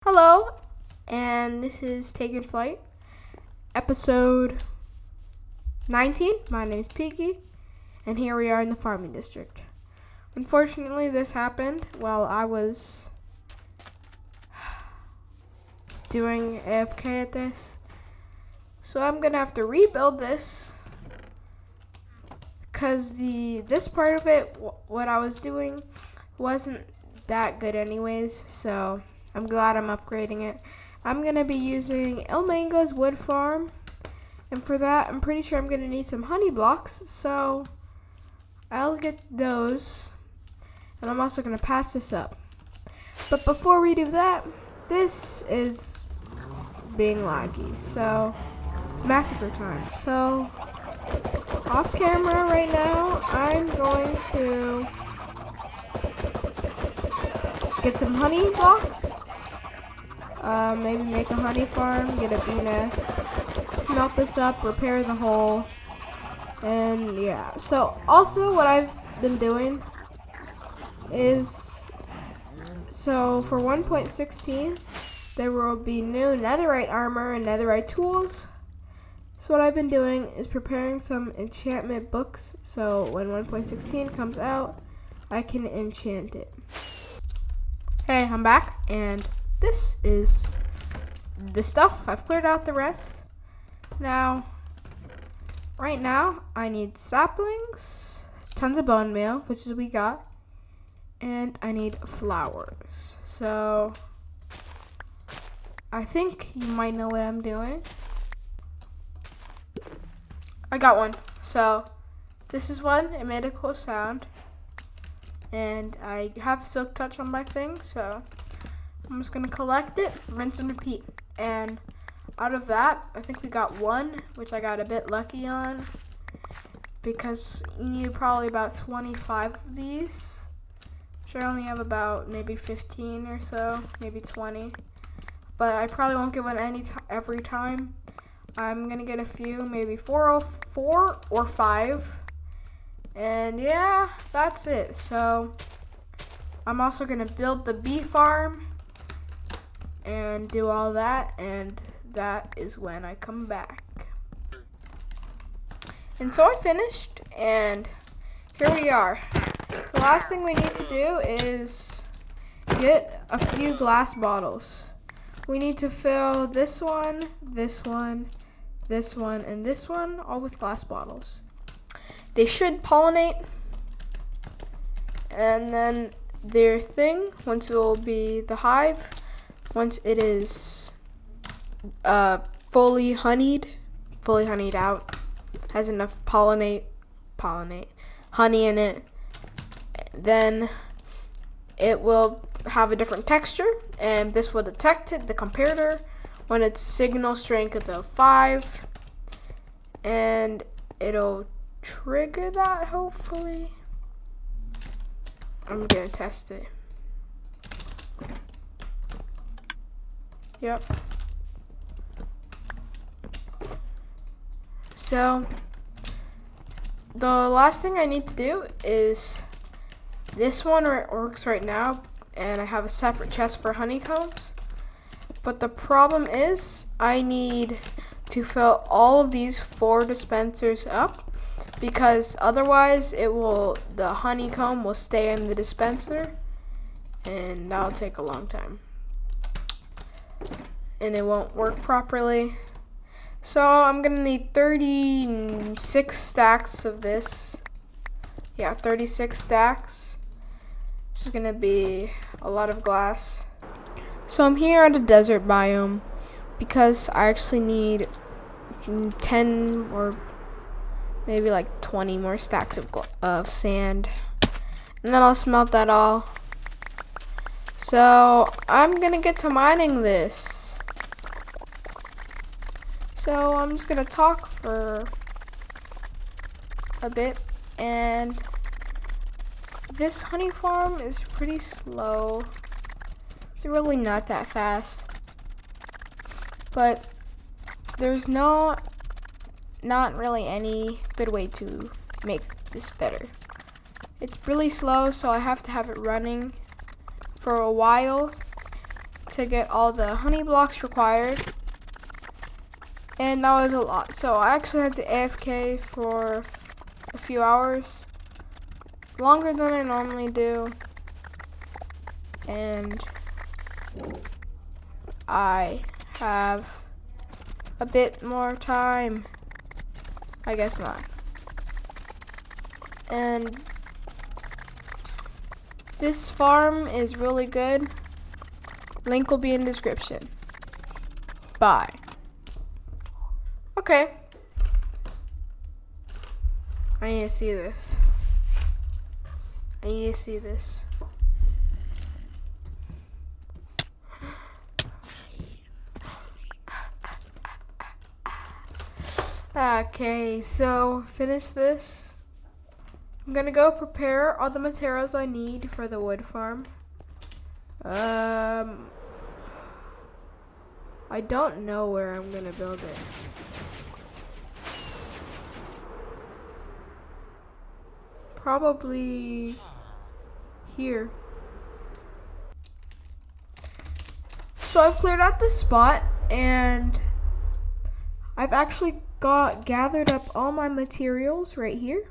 Hello, and this is Taking Flight, episode 19. My name is Peeky, and here we are in the farming district. Unfortunately, this happened while I was doing AFK at this, so I'm gonna have to rebuild this because this part of it, what I was doing, wasn't that good anyways. So I'm glad I'm upgrading it. I'm going to be using ilmango's wood farm. And for that, I'm pretty sure I'm going to need some honey blocks. So I'll get those. And I'm also going to patch this up. But before we do that, this is being laggy. So it's massacre time. So off camera right now, I'm going to get some honey blocks. Maybe make a honey farm, get a bee nest, smelt this up, repair the hole, and yeah. So also what I've been doing is, so for 1.16, there will be new netherite armor and netherite tools. So what I've been doing is preparing some enchantment books, so when 1.16 comes out, I can enchant it. Hey, I'm back, and this is the stuff. I've cleared out the rest. Now, right now, I need saplings, tons of bone meal, which is we got, and I need flowers. So, I think you might know what I'm doing. I got one. So, this is one. It made a cool sound. And I have silk touch on my thing, so I'm just gonna collect it, rinse and repeat. And out of that, I think we got one, which I got a bit lucky on, because you need probably about 25 of these. Sure, I only have about maybe 15 or so, maybe 20. But I probably won't get one every time. I'm gonna get a few, maybe 4 or 5. And yeah, that's it. So I'm also gonna build the bee farm and do all that, and that is when I come back. And so I finished, and here we are. The last thing we need to do is get a few glass bottles. We need to fill this one, this one, this one, and this one, all with glass bottles. They should pollinate, and then their thing, once it will be the hive, once it is fully honeyed out, has enough honey in it, then it will have a different texture, and this will detect it, the comparator, when it's signal strength of 5, and it'll trigger that, hopefully. I'm gonna test it. Yep. So the last thing I need to do is this one works right now, and I have a separate chest for honeycombs. But the problem is I need to fill all of these 4 dispensers up, because otherwise the honeycomb will stay in the dispenser, and that'll take a long time, and it won't work properly. So I'm gonna need 36 stacks of this. Yeah, 36 stacks, which is gonna be a lot of glass. So I'm here at a desert biome because I actually need 10 or maybe like 20 more stacks of sand, and then I'll smelt that all. So I'm gonna get to mining this. So I'm just gonna talk for a bit, and this honey farm is pretty slow. It's really not that fast, but there's not really any good way to make this better. It's really slow, so I have to have it running for a while, to get all the honey blocks required. And that was a lot. So I actually had to AFK for a few hours. Longer than I normally do. And I have a bit more time. I guess not. And this farm is really good. Link will be in description. Bye. Okay. I need to see this. I need to see this. Okay, so finish this. I'm gonna go prepare all the materials I need for the wood farm. I don't know where I'm gonna build it. Probably here. So I've cleared out this spot and I've actually gathered up all my materials right here.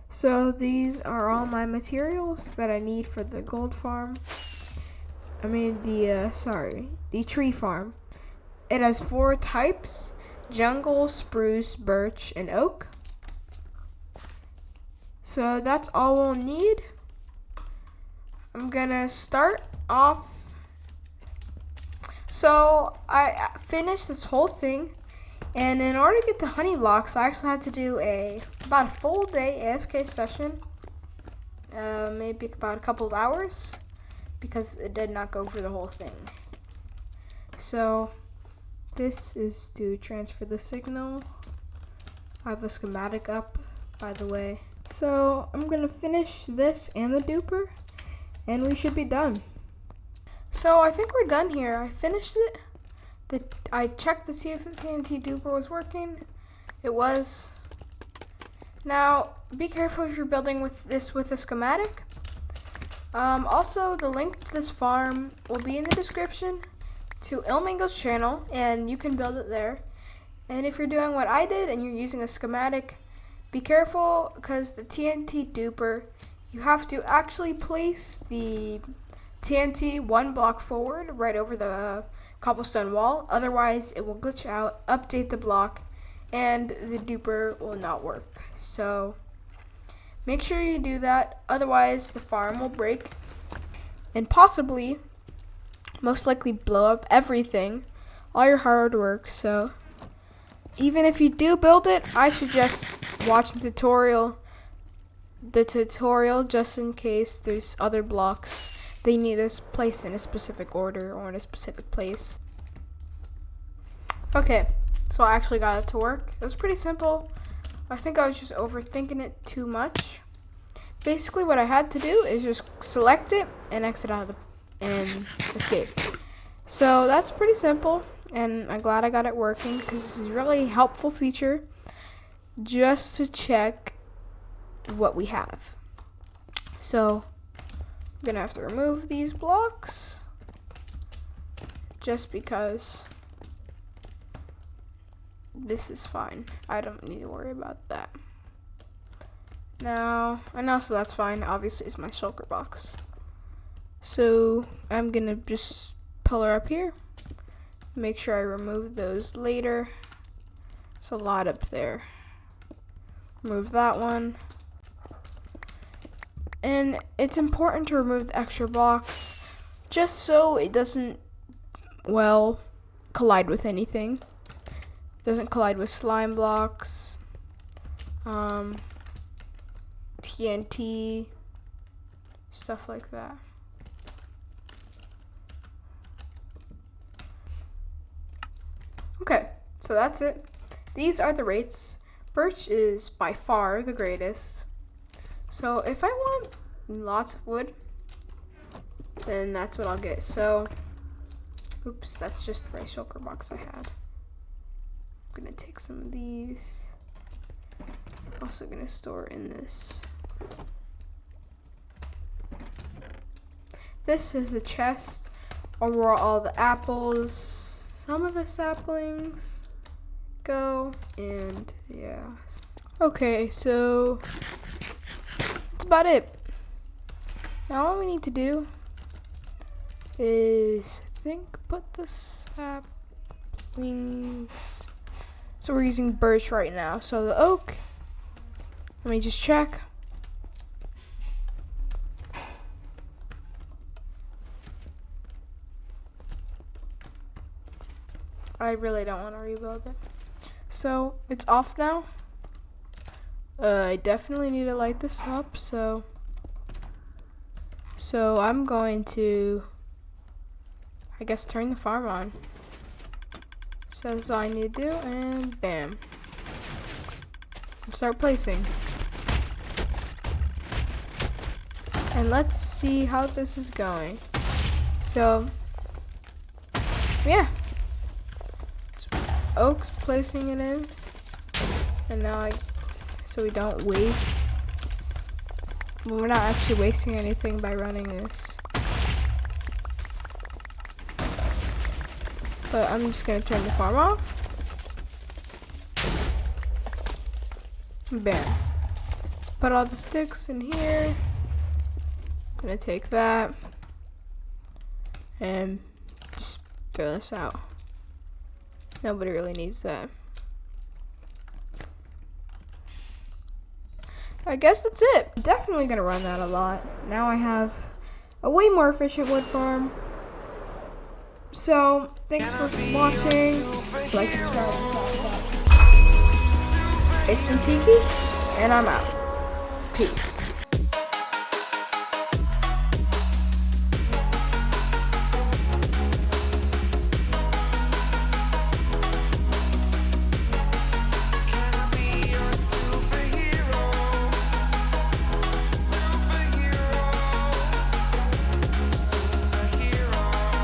So these are all my materials that I need for the gold farm. The tree farm. It has 4 types: jungle, spruce, birch, and oak. So that's all we'll need. I'm gonna start off. So I finished this whole thing, and in order to get the honey blocks, I actually had to do about a full day AFK session, maybe about a couple of hours, because it did not go for the whole thing. So this is to transfer the signal. I have a schematic up, by the way. So I'm gonna finish this and the duper, and we should be done. So I think we're done here. I finished it. I checked to see if the TNT duper was working. It was. Now, be careful if you're building with a schematic. Also, the link to this farm will be in the description to ilmango's channel, and you can build it there. And if you're doing what I did and you're using a schematic, be careful, because the TNT duper, you have to actually place the TNT 1 block forward right over the cobblestone wall. Otherwise, it will glitch out, update the block, and the duper will not work. So make sure you do that. Otherwise, the farm will break and possibly, most likely, blow up everything, all your hard work. So even if you do build it, I suggest watching the tutorial just in case there's other blocks they need us placed in a specific order or in a specific place. Okay, so I actually got it to work. It was pretty simple. I think I was just overthinking it too much. Basically, what I had to do is just select it and exit out of and escape. So that's pretty simple, and I'm glad I got it working, because this is a really helpful feature just to check what we have. So I'm gonna have to remove these blocks just because this is fine. I don't need to worry about that. Now, so that's fine. Obviously, it's my shulker box. So I'm gonna just pull her up here. Make sure I remove those later. There's a lot up there. Remove that one. And it's important to remove the extra blocks just so it doesn't, collide with anything. Doesn't collide with slime blocks, TNT, stuff like that. Okay, so that's it. These are the rates. Birch is by far the greatest. So if I want lots of wood, then that's what I'll get. So, oops, that's just the right shulker box I had. I'm gonna take some of these. Also gonna store in this. this is the chest where all the apples, some of the saplings go, and yeah. Okay, so that's about it. Now all we need to do is, I think, put the saplings. So we're using birch right now. So the oak, let me just check. I really don't want to rebuild it. So it's off now. I definitely need to light this up. So I'm going to, I guess, turn the farm on. So that's all I need to do, and bam. Start placing. And let's see how this is going. So, yeah. Oak's placing it in. And now so we don't waste. Well, we're not actually wasting anything by running this. But I'm just gonna turn the farm off. Bam. Put all the sticks in here. Gonna take that and just throw this out. Nobody really needs that. I guess that's it. Definitely gonna run that a lot. Now I have a way more efficient wood farm. So, thanks for watching. Like, subscribe, and comment. It's been Peeky, and I'm out. Peace.